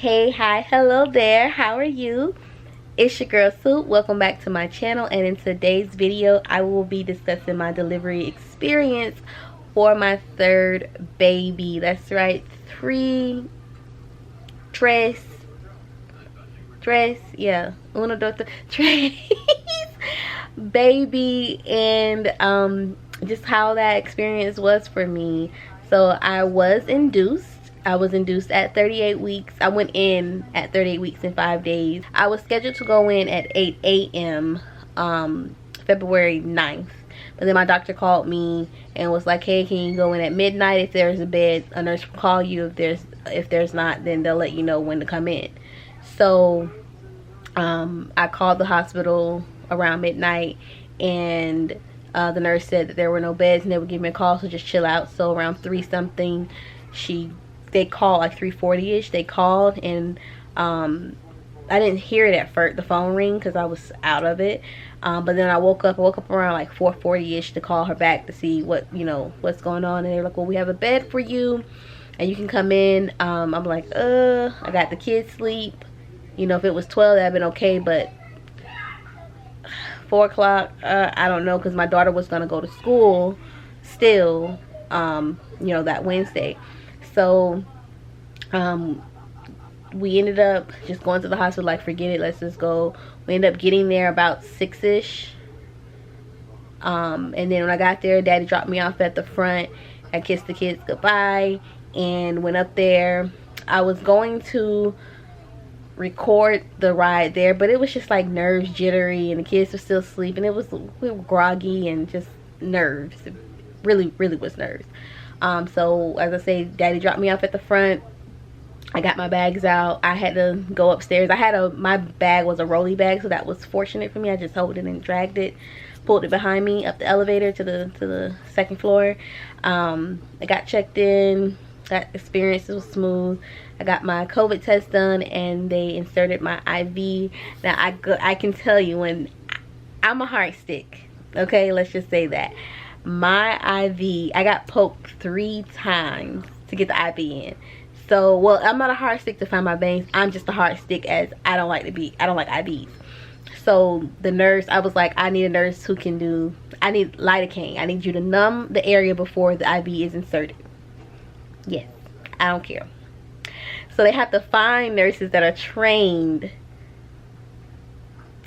Hey, hi, hello there. How are you? It's your girl Soup. Welcome back to my channel, and in today's video I will be discussing my delivery experience for my third baby. That's right, yeah, uno, dos, tres, baby, and just how that experience was for me. So I was induced. I was induced at 38 weeks. I went in at 38 weeks and 5 days. I was scheduled to go in at 8 a.m. February 9th. But then my doctor called me and was like, hey, can you go in at midnight? If there's a bed, a nurse will call you. If there's not, then they'll let you know when to come in. So I called the hospital around midnight, and the nurse said that there were no beds and they would give me a call, so just chill out. So around 3 something, they called, like 3:40ish. They called, and I didn't hear it at first, the phone ring, because I was out of it. But then I woke up around like 4:40ish to call her back to see what's going on. And they were like, well, we have a bed for you and you can come in. I'm like, I got the kids sleep. If it was 12, that'd been okay, but 4 o'clock, I don't know, because my daughter was gonna go to school still, that Wednesday. So we ended up just going to the hospital, like, forget it, let's just go. We ended up getting there about 6ish, and then when I got there, Daddy dropped me off at the front. I kissed the kids goodbye and went up there. I was going to record the ride there, but it was just like nerves jittery, and the kids were still sleeping. We were groggy and just nerves. It really was nerves. So as I say, Daddy dropped me off at the front. I got my bags out. I had to go upstairs. My bag was a rolly bag, so that was fortunate for me. I just held it and dragged it, pulled it behind me up the elevator to the second floor. I got checked in. That experience was smooth. I got my COVID test done, and they inserted my IV. Now I can tell you, when I'm a heart stick, okay, let's just say that my IV, I got poked 3 times to get the IV in. So, well, I'm not a heart stick to find my veins. I'm just a heart stick, as I don't like IVs. So the nurse, I was like, I need a nurse who can do, I need lidocaine. I need you to numb the area before the IV is inserted. Yes, I don't care. So they have to find nurses that are trained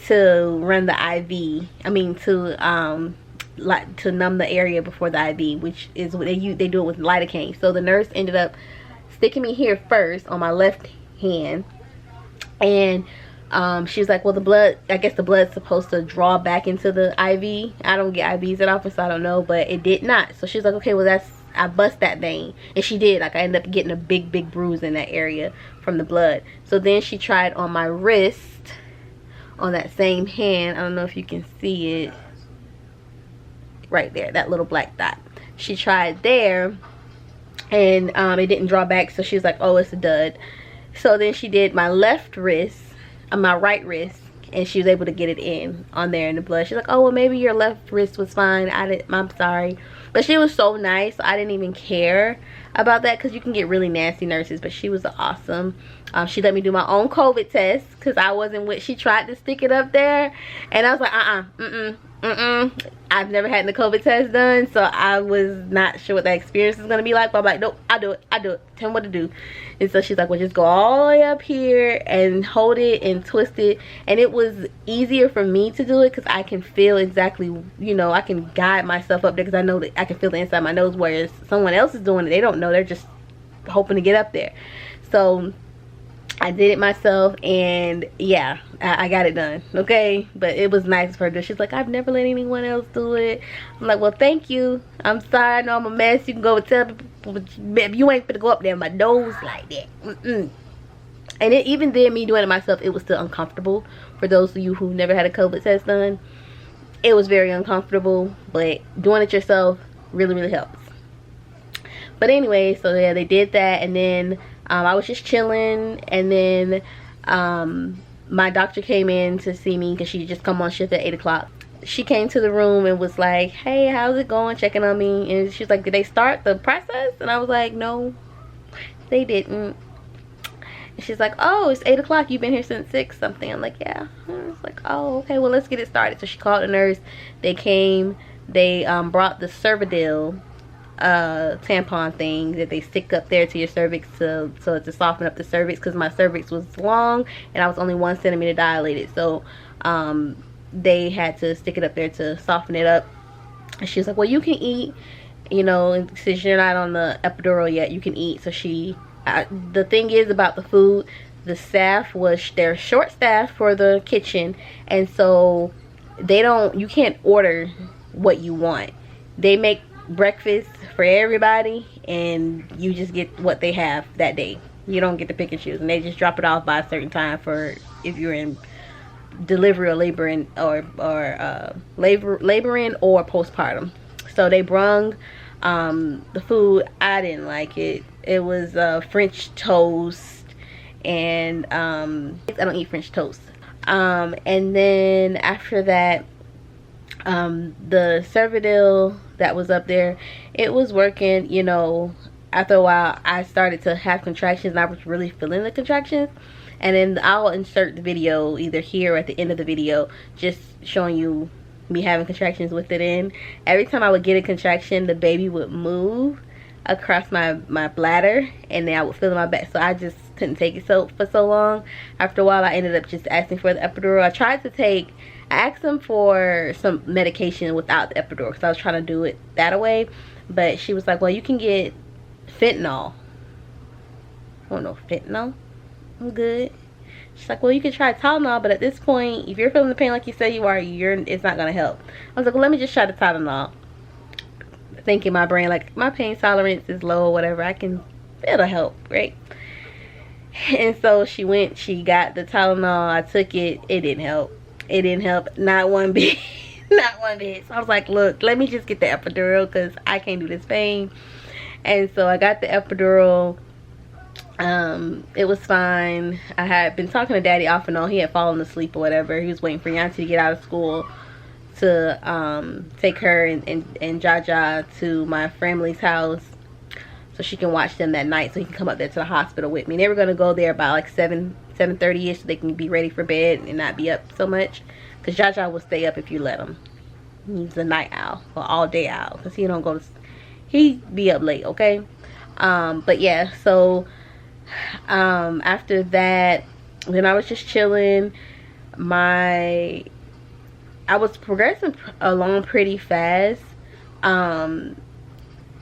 to run the IV. I mean, to numb the area before the IV, which is what they do it with lidocaine. So the nurse ended up sticking me here first on my left hand, and she was like, well, I guess the blood's supposed to draw back into the IV. I don't get IVs that often, so I don't know, but it did not. So she was like, okay, well, I bust that vein. And she did. Like, I ended up getting a big bruise in that area from the blood. So then she tried on my wrist, on that same hand. I don't know if you can see it right there, that little black dot. She tried there, and it didn't draw back. So she was like, oh, it's a dud. So then she did my left wrist, my right wrist, and she was able to get it in on there in the blood. She's like, oh, well, maybe your left wrist was fine. I'm sorry. But she was so nice. I didn't even care about that, because you can get really nasty nurses, but she was awesome. She let me do my own COVID test, because I wasn't with, she tried to stick it up there, and I was like, I've never had the COVID test done, so I was not sure what that experience is going to be like. But I'm like, nope, I'll do it. Tell me what to do. And so she's like, well, just go all the way up here and hold it and twist it. And it was easier for me to do it, because I can feel exactly, I can guide myself up there, because I know that I can feel the inside of my nose, whereas someone else is doing it, they don't know, they're just hoping to get up there. So I did it myself, and yeah, I got it done, okay? But it was nice for her to do. She's like, I've never let anyone else do it. I'm like, well, thank you. I'm sorry, I know I'm a mess. You can go and tell people, but you ain't gonna go up there in my nose like that. And even then, me doing it myself, it was still uncomfortable. For those of you who never had a COVID test done, it was very uncomfortable, but doing it yourself really helps. But anyway, so yeah, they did that, and then I was just chilling, and then my doctor came in to see me, because she just come on shift at 8 o'clock. She came to the room and was like, hey, how's it going, checking on me. And she's like, did they start the process? And I was like, no, they didn't. And she's like, oh, it's 8 o'clock. You've been here since 6 something. I'm like, yeah. And it's like, oh, okay, well, let's get it started. So she called the nurse. They came. They brought the Cervidil tampon thing that they stick up there to your cervix so to soften up the cervix, because my cervix was long and I was only 1 centimeter dilated. So they had to stick it up there to soften it up. And she was like, well, you can eat, you know, and since you're not on the epidural yet, you can eat. So the thing is about the food, the staff they're short staffed for the kitchen, and so you can't order what you want. They make breakfast for everybody and you just get what they have that day. You don't get to pick and choose, and they just drop it off by a certain time for if you're in delivery or laboring or laboring or postpartum. So they brung the food. I didn't like it. It was French toast, and I don't eat French toast. And then after that, the Cervidil that was up there, it was working. You know, after a while I started to have contractions and I was really feeling the contractions. And then I'll insert the video either here or at the end of the video, just showing you me having contractions with it in. Every time I would get a contraction, the baby would move across my bladder, and then I would feel in my back. So I just couldn't take it for so long. After a while, I ended up just asking for the epidural. I asked them for some medication without the epidural because I was trying to do it that way. But she was like, well, you can get fentanyl. I don't know, fentanyl? I'm good. She's like, well, you can try Tylenol, but at this point, if you're feeling the pain like you say you are, it's not gonna help. I was like, well, let me just try the Tylenol. Thinking my brain, like, my pain tolerance is low or whatever, it'll help, right? And so she got the Tylenol. I took it. It didn't help. Not one bit. Not one bit. So I was like, look, let me just get the epidural because I can't do this pain. And so I got the epidural. It was fine. I had been talking to Daddy off and on. He had fallen asleep or whatever. He was waiting for Yanti to get out of school to take her and Jaja to my family's house so she can watch them that night, so he can come up there to the hospital with me. They were going to go there about like 7:30ish so they can be ready for bed and not be up so much, because Jaja will stay up if you let him. He's a night owl or all day owl, because he be up late, okay? But yeah, so after that, then I was just chilling. I was progressing along pretty fast,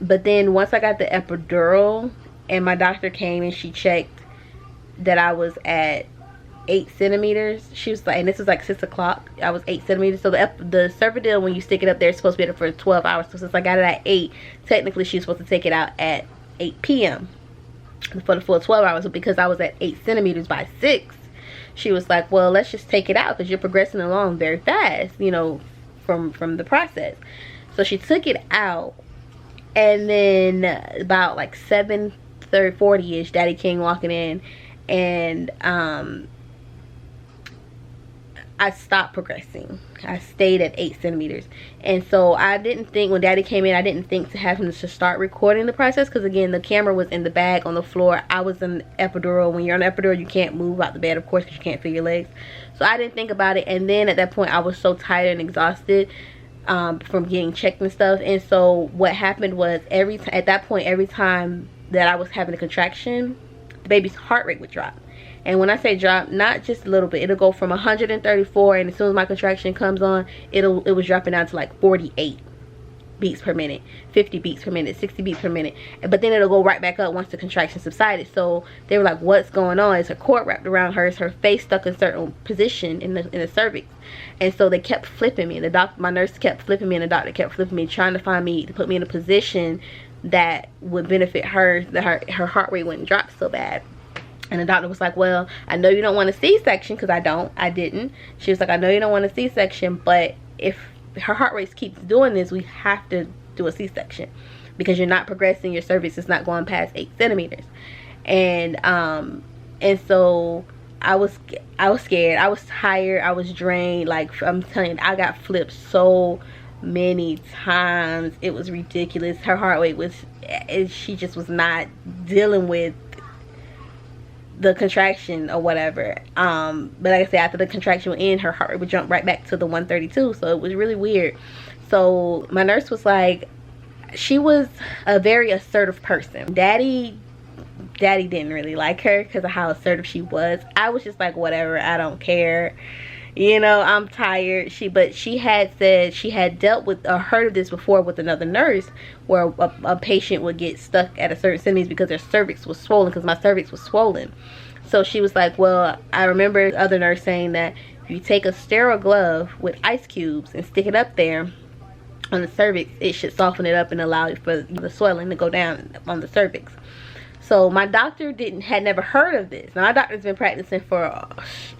but then once I got the epidural and my doctor came and she checked that I was at 8 centimeters, she was like, and this was like 6 o'clock, I was 8 centimeters. So the Cervidil, when you stick it up there, it's supposed to be there for 12 hours. So since I got it at 8, technically she was supposed to take it out at 8 p.m. for the full 12 hours. But because I was at 8 centimeters by 6, she was like, well, let's just take it out because you're progressing along very fast, you know, from the process. So she took it out, and then about like 7:40ish, Daddy came walking in, and I stopped progressing. I stayed at 8 centimeters. And so I didn't think, when Daddy came in, I didn't think to have him to start recording the process, because again, the camera was in the bag on the floor. I was in epidural. When you're on epidural, you can't move out the bed, of course, because you can't feel your legs. So I didn't think about it. And then at that point, I was so tired and exhausted from getting checked and stuff. And so what happened was, at that point, every time that I was having a contraction, the baby's heart rate would drop. And when I say drop, not just a little bit, it'll go from 134, and as soon as my contraction comes on, it was dropping down to like 48 beats per minute, 50 beats per minute, 60 beats per minute. But then it'll go right back up once the contraction subsided. So they were like, what's going on? Is her cord wrapped around hers, her face stuck in a certain position in the cervix. And so they kept flipping me. My nurse kept flipping me, and the doctor kept flipping me, trying to find me, to put me in a position that would benefit her, that her heart rate wouldn't drop so bad. And the doctor was like, well, I know you don't want a C-section, because I didn't. She was like, I know you don't want a C-section, but if her heart rate keeps doing this, we have to do a C-section, because you're not progressing, your cervix is not going past 8 centimeters. And so I was scared, I was tired, I was drained. Like, I'm telling you, I got flipped so many times. It was ridiculous. Her heart rate was, she just was not dealing with the contraction or whatever. But like I said, after the contraction would end, her heart rate would jump right back to the 132. So it was really weird. So my nurse was like, she was a very assertive person. Daddy didn't really like her because of how assertive she was. I was just like, whatever, I don't care, you know, I'm tired. But she had said she had dealt with or heard of this before with another nurse, where a patient would get stuck at a certain centimeters because their cervix was swollen, because my cervix was swollen. So she was like, well, I remember the other nurse saying that if you take a sterile glove with ice cubes and stick it up there on the cervix, it should soften it up and allow for the swelling to go down on the cervix. So my doctor had never heard of this. Now, my doctor's been practicing for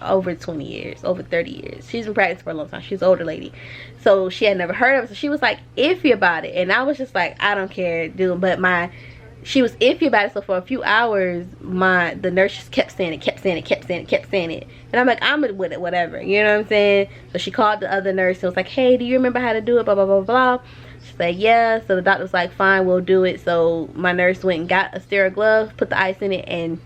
over 20 years, over 30 years. She's been practicing for a long time. She's an older lady. So she had never heard of it. So she was like iffy about it. And I was just like, I don't care, dude. But she was iffy about it. So for a few hours, the nurse just kept saying it. And I'm like, I'm with it, whatever. You know what I'm saying? So she called the other nurse and was like, hey, do you remember how to do it? Blah, blah, blah, blah. She said, yeah. So the doctor was like, fine, we'll do it. So my nurse went and got a sterile glove, put the ice in it, and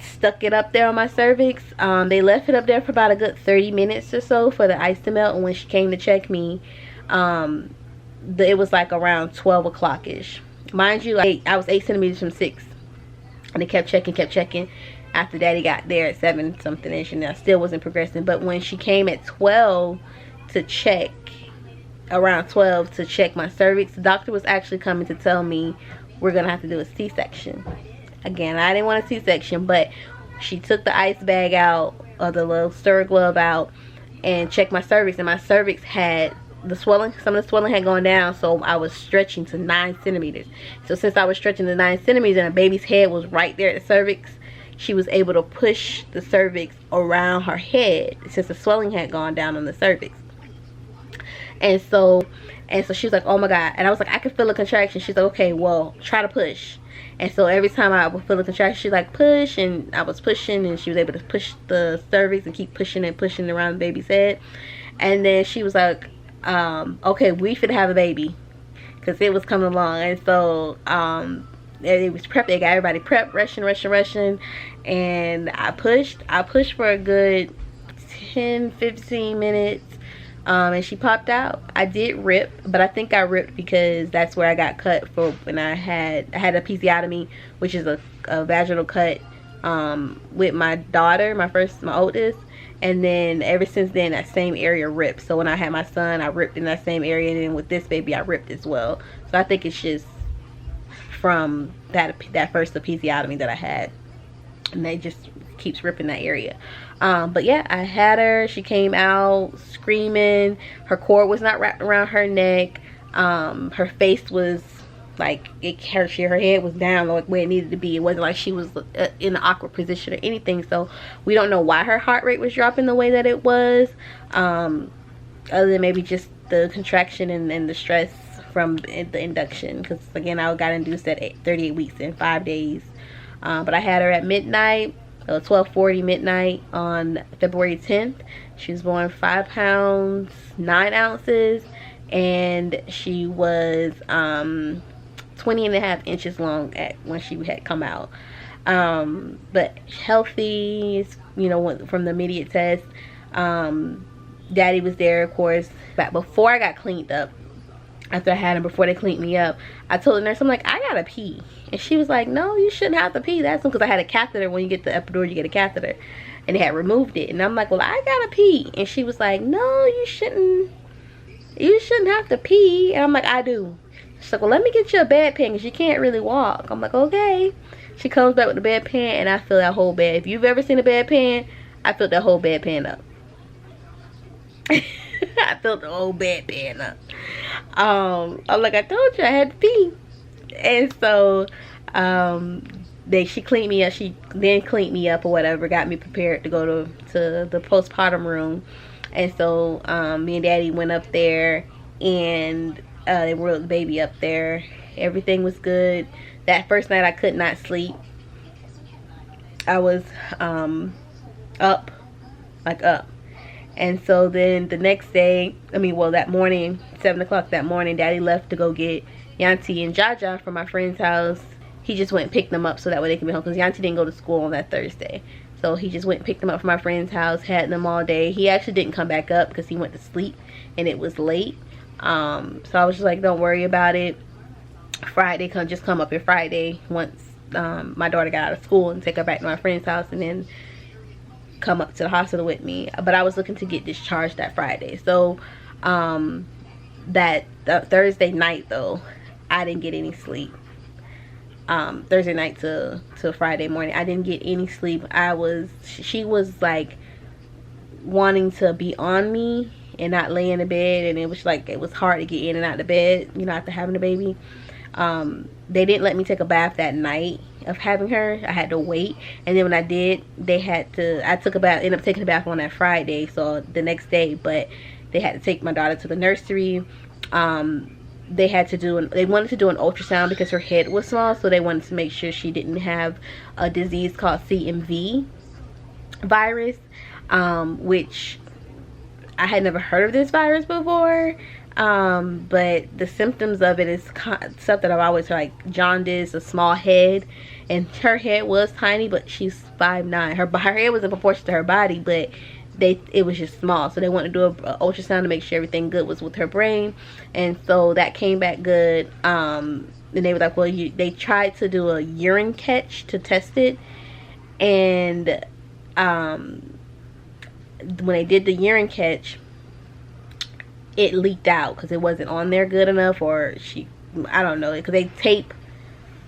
stuck it up there on my cervix. They left it up there for about a good 30 minutes or so for the ice to melt. And when she came to check me, it was like around 12 o'clock ish. Mind you, I was 8 centimeters from 6. And they kept checking. After Daddy got there at 7 something ish, and I still wasn't progressing. But when she came at 12 to check, around 12 to check my cervix, the doctor was actually coming to tell me we're gonna have to do a C-section. Again, I didn't want a C-section, but she took the ice bag out, or the little stir glove out, and checked my cervix, and my cervix had the swelling. Some of the swelling had gone down, so I was stretching to 9 centimeters. So since I was stretching to 9 centimeters and a baby's head was right there at the cervix, she was able to push the cervix around her head since the swelling had gone down on the cervix. And so she was like, oh my God. And I was like, I can feel a contraction. She's like, okay, well, try to push. And so every time I would feel a contraction, she's like, push. And I was pushing, and she was able to push the cervix and keep pushing around the baby's head. And then she was like, okay, we should have a baby, because it was coming along. And so it was prepped. They got everybody prepped, rushing. And I pushed for a good 10-15 minutes. And she popped out. I did rip, but I think I ripped because that's where I got cut for when I had a episiotomy, which is a vaginal cut with my daughter, my oldest. And then ever since then, that same area ripped. So when I had my son, I ripped in that same area, and then with this baby, I ripped as well. So I think it's just from that first episiotomy that I had, and they just keeps ripping that area. But yeah, I had her. She came out screaming. Her cord was not wrapped around her neck. Her face was like her head was down like where it needed to be. It wasn't like she was in an awkward position or anything. So we don't know why her heart rate was dropping the way that it was, other than maybe just the contraction and the stress from the induction, because again, I got induced at 38 weeks in 5 days. But I had her at midnight, 12:40 midnight on February 10th. She was born 5 pounds 9 ounces, and she was 20.5 inches long when she had come out. But healthy, you know, from the immediate test. Daddy was there, of course. But before I got cleaned up, after I had him, before they cleaned me up, I told the nurse, I'm like, I gotta pee. And she was like, no, you shouldn't have to pee. That's because I had a catheter. When you get the epidural, you get a catheter, and they had removed it. And I'm like, well, I gotta pee. And she was like, no, you shouldn't have to pee. And I'm like, I do. She's like, well, let me get you a bedpan, because you can't really walk. I'm like, okay. She comes back with the bedpan, and I fill that whole bed. If you've ever seen a bedpan, I filled that whole bedpan up. I filled the whole bedpan up. I'm like, I told you I had to pee. And so she cleaned me up. She then cleaned me up or whatever, got me prepared to go to the postpartum room. And so me and Daddy went up there, and they rolled the baby up there. Everything was good. That first night I could not sleep. I was up. And so then the next day, that morning, 7 o'clock that morning, Daddy left to go get Yanti and Jaja from my friend's house. he just went and picked them up so that way they can be home, because Yanti didn't go to school on that Thursday. So he just went and picked them up from my friend's house, had them all day. He actually didn't come back up because he went to sleep and it was late. So I was just like, don't worry about it. Friday, just come up here Friday once my daughter got out of school, and take her back to my friend's house, and then come up to the hospital with me. But I was looking to get discharged that Friday. So that Thursday night though, I didn't get any sleep. Thursday night to Friday morning, I didn't get any sleep. She was like wanting to be on me and not lay in the bed, and it was like, it was hard to get in and out of the bed, you know, after having a baby. They didn't let me take a bath that night of having her. I had to wait, and then when I did, I took a bath, ended up taking a bath on that Friday, so the next day. But they had to take my daughter to the nursery. They wanted to do an ultrasound because her head was small, so they wanted to make sure she didn't have a disease called CMV virus, which I had never heard of this virus before. But the symptoms of it is stuff that I've always heard, like jaundice, a small head, and her head was tiny, but she's 5'9". Her head was in proportion to her body, but it was just small. So they wanted to do an ultrasound to make sure everything good was with her brain, and so that came back good. And they were like, well, they tried to do a urine catch to test it, and when they did the urine catch, it leaked out because it wasn't on there good enough, or I don't know, because they tape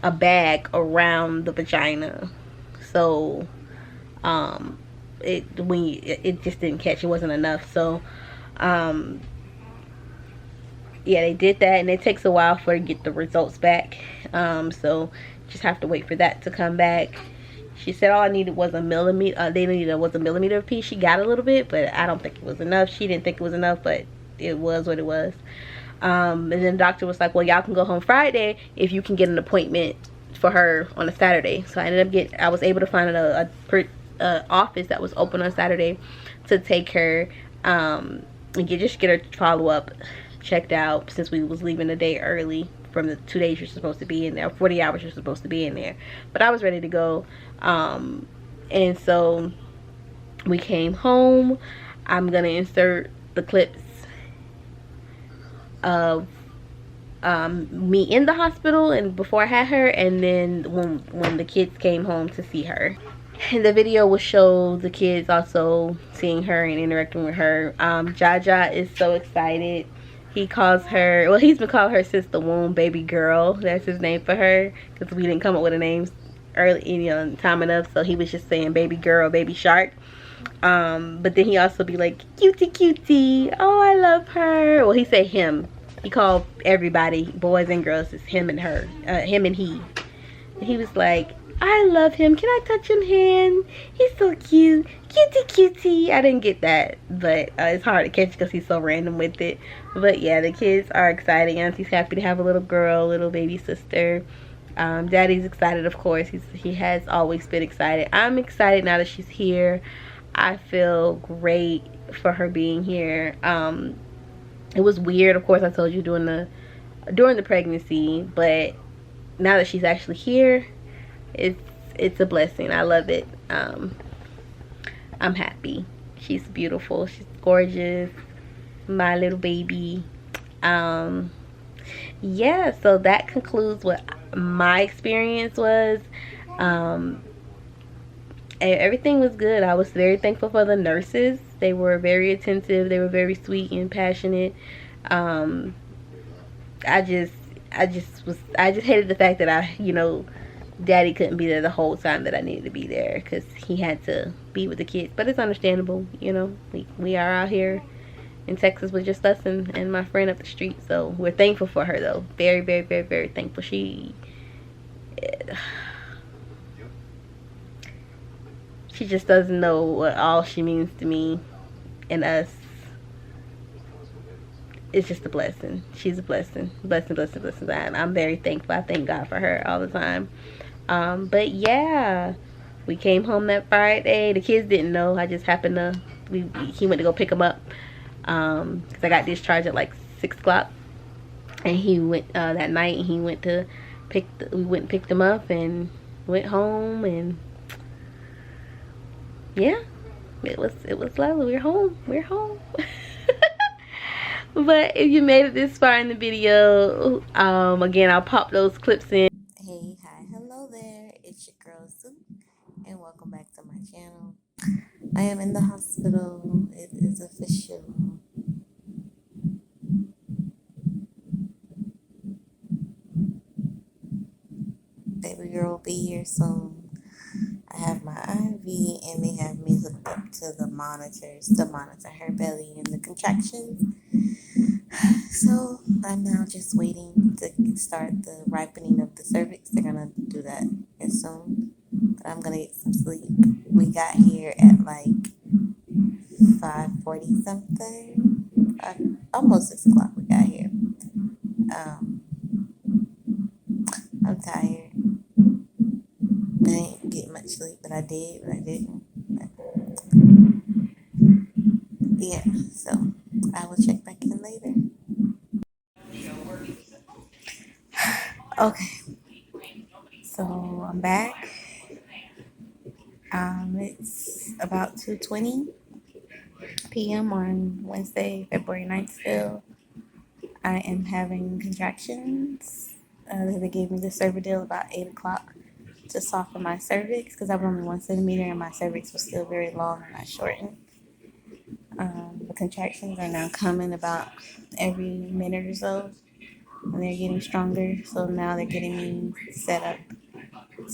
a bag around the vagina, so it just didn't catch. It wasn't enough. So yeah, they did that, and it takes a while for to get the results back. So just have to wait for that to come back. She said all I needed was a millimeter. They needed was a millimeter of pee. She got a little bit, but I don't think it was enough. She didn't think it was enough, but it was what it was. And then the doctor was like, well, y'all can go home Friday if you can get an appointment for her on a Saturday. So I was able to find a office that was open on Saturday to take her and just get her follow-up checked out, since we was leaving a day early from the 2 days you're supposed to be in there, 40 hours you're supposed to be in there. But I was ready to go, and so we came home. I'm gonna insert the clips of me in the hospital and before I had her, and then when the kids came home to see her. And the video will show the kids also seeing her and interacting with her. Jaja is so excited. He calls her, well, he's been calling her since the womb, baby girl. That's his name for her, because we didn't come up with a name early, you know, time enough. So he was just saying baby girl, baby shark. But then he also be like, cutie cutie, oh, I love her. Well, he said him. He called everybody, boys and girls, it's him and her, him and he. And he was like, I love him. Can I touch him hand? He's so cute. Cutie cutie. I didn't get that, but it's hard to catch because he's so random with it. But yeah, the kids are excited. Auntie's happy to have a little girl, little baby sister. Daddy's excited, of course. He has always been excited. I'm excited now that she's here. I feel great for her being here. It was weird, of course, I told you during the pregnancy, but now that she's actually here, it's a blessing. I love it. I'm happy. She's beautiful. She's gorgeous. My little baby. Yeah, so that concludes what my experience was. Everything was good. I was very thankful for the nurses. They were very attentive. They were very sweet and passionate. I just hated the fact that Daddy couldn't be there the whole time that I needed to be there, because he had to be with the kids. But it's understandable, we are out here in Texas with just us and my friend up the street. So we're thankful for her, though. Very, very, very, very thankful. She just doesn't know what all she means to me and us. It's just a blessing. She's a blessing. Blessing, blessing, blessing. I'm very thankful. I thank God for her all the time. But yeah, we came home that Friday. The kids didn't know. I just happened to, he went to go pick them up, because I got discharged at like 6 o'clock, and he went that night, and he went to We went and picked them up and went home, and yeah, it was lovely. We're home. We're home. But if you made it this far in the video, again, I'll pop those clips in. Hey, hi, hello there. It's your girl Sue, and welcome back to my channel. I am in the hospital. It is official. Baby girl will be here soon. I have my IV, and they have me hooked up to the monitors to monitor her belly and the contractions. So I'm now just waiting to start the ripening of the cervix. They're gonna do that as soon, but I'm gonna get some sleep. We got here at like 5:40 something, almost 6 o'clock. We got here. Um, I'm tired. I didn't get much sleep, but I did, but I didn't. But yeah, so I will check back in later. Okay, so I'm back. It's about 2:20 p.m. on Wednesday, February 9th still. I am having contractions. They gave me the Cervidil about 8 o'clock to soften my cervix because I was only 1 centimeter and my cervix was still very long and not shortened. The contractions are now coming about every minute or so, and they're getting stronger. So now they're getting me set up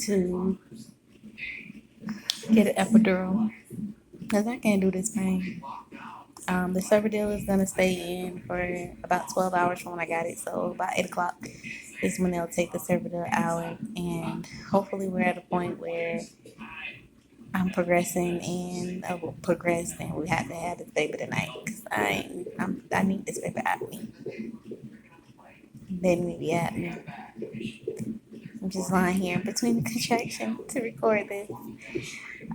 to get an epidural because I can't do this pain. The Cervidil is gonna stay in for about 12 hours from when I got it. So about 8 o'clock is when they'll take the Cervidil out, and hopefully we're at a point where I'm progressing and I will progress, and we have to have this baby tonight because I need this baby at me. Letting me be at me. I'm just lying here in between the contractions to record this.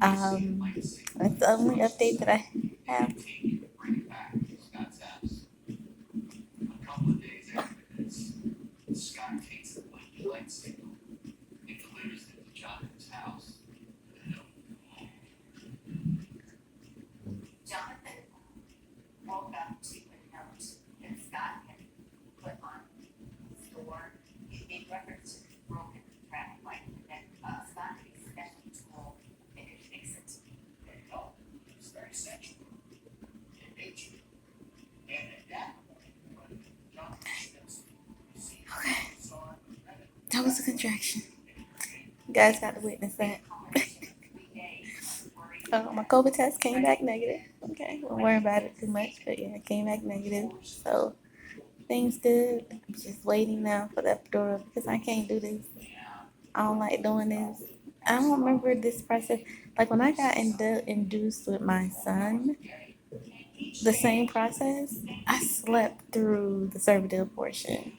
That's the only update that I have. Okay, that was a contraction. You guys got to witness that. My COVID test came back negative. Okay, won't worry about it too much, but yeah, it came back negative. So things good. I'm just waiting now for the epidural because I can't do this. I don't like doing this. I don't remember this process. Like when I got induced with my son, the same process. I slept through the cervical portion.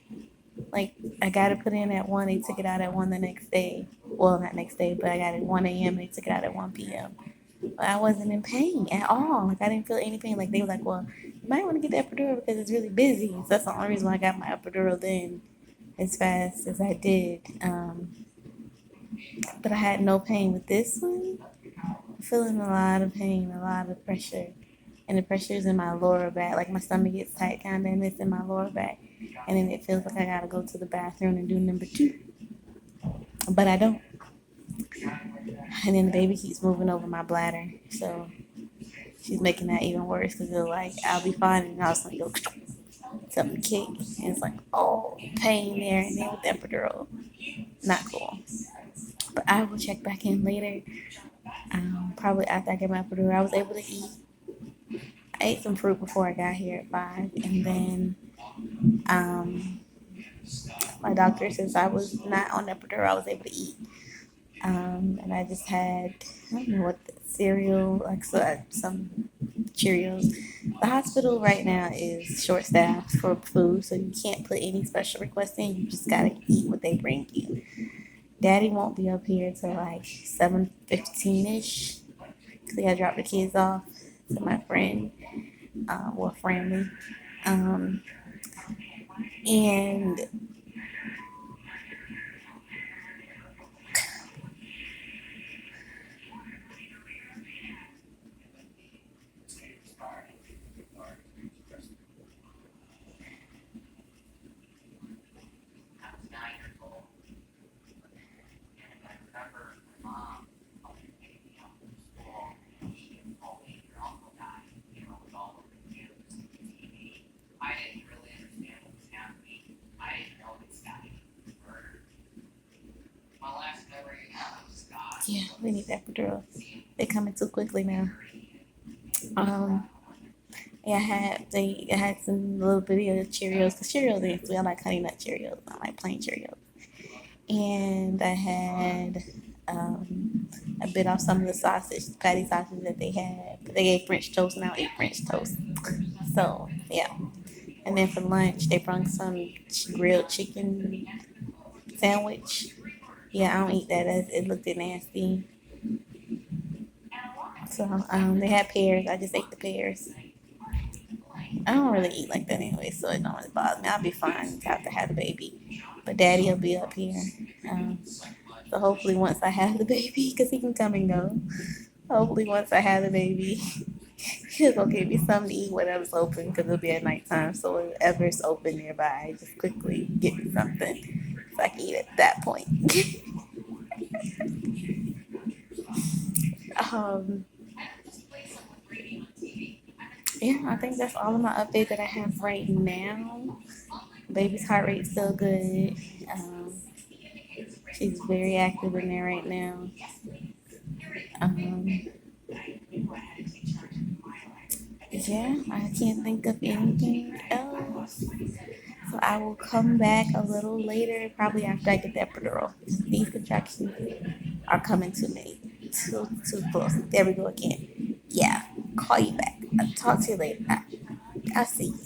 Like I got it put in at 1. They took it out at 1 the next day. Well, not next day, but I got it at 1 a.m. They took it out at 1 p.m. But I wasn't in pain at all. Like I didn't feel any pain. Like they were like, well, you might want to get the epidural because it's really busy. So that's the only reason why I got my epidural then as fast as I did. But I had no pain with this one. I'm feeling a lot of pain, a lot of pressure. And the pressure is in my lower back. Like my stomach gets tight kind of, and it's in my lower back. And then it feels like I gotta go to the bathroom and do number 2. But I don't. And then the baby keeps moving over my bladder. So she's making that even worse because they're like, I'll be fine. And all of a sudden, go something kick. And it's like, oh, pain there. And then with the epidural, not cool. But I will check back in later. Probably after I get my epidural, I was able to eat. I ate some fruit before I got here at 5. And then um, my doctor, since I was not on epidural, I was able to eat. And I just had, I don't know what, cereal, like some Cheerios. The hospital right now is short staffed for food, so you can't put any special requests in. You just gotta eat what they bring you. Daddy won't be up here till like 7:15 ish. Cause I gotta drop the kids off to my friend, or friendly. Um, and Yeah, we need that epidural. They're coming too quickly now. Yeah, I had some little bitty of Cheerios, because Cheerios is sweet. I like Honey Nut Cheerios. I like plain Cheerios. And I had a bit off some of the patty sausage that they had. But they gave French toast, and I'll eat French toast. So, yeah. And then for lunch, they brought some grilled chicken sandwich. Yeah, I don't eat that. It looked nasty. So, they had pears. I just ate the pears. I don't really eat like that anyway, so it don't really bother me. I'll be fine after I have the baby. But daddy will be up here. So hopefully once I have the baby, because he can come and go. Hopefully once I have the baby, he'll go get me something to eat, whatever's open, because it'll be at nighttime. So whatever's open nearby, just quickly get me something so I can eat at that point. Yeah, I think that's all of my update that I have right now. Baby's heart rate's still good. She's very active in there right now. Yeah, I can't think of anything else. So I will come back a little later, probably after I get that epidural. These contractions are coming to me too close. There we go again. Yeah, call you back. I'll talk to you later. I'll see you.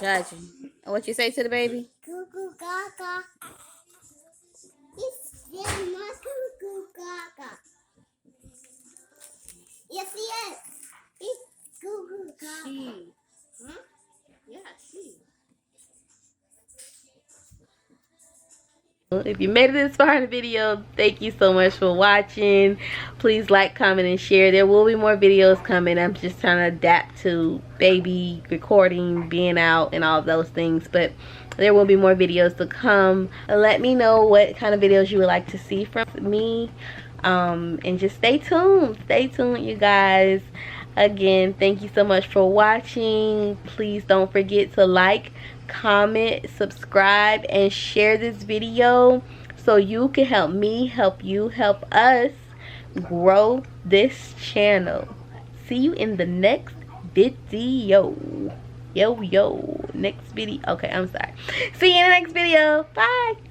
Gotcha. What you say to the baby? Cuckoo gaga. It's very much cuckoo gaga. You see it? It's cuckoo gaga. She. Huh? Yeah, she. If you made it this far in the video, thank you so much for watching. Please like, comment, and share. There will be more videos coming. I'm just trying to adapt to baby recording, being out, and all those things. But there will be more videos to come. Let me know what kind of videos you would like to see from me. And just stay tuned. Stay tuned, you guys. Again, thank you so much for watching. Please don't forget to like, comment, subscribe, and share this video so you can help me, help you, help us grow this channel. See you in the next video. Yo, next video. Okay, I'm sorry. See you in the next video. Bye.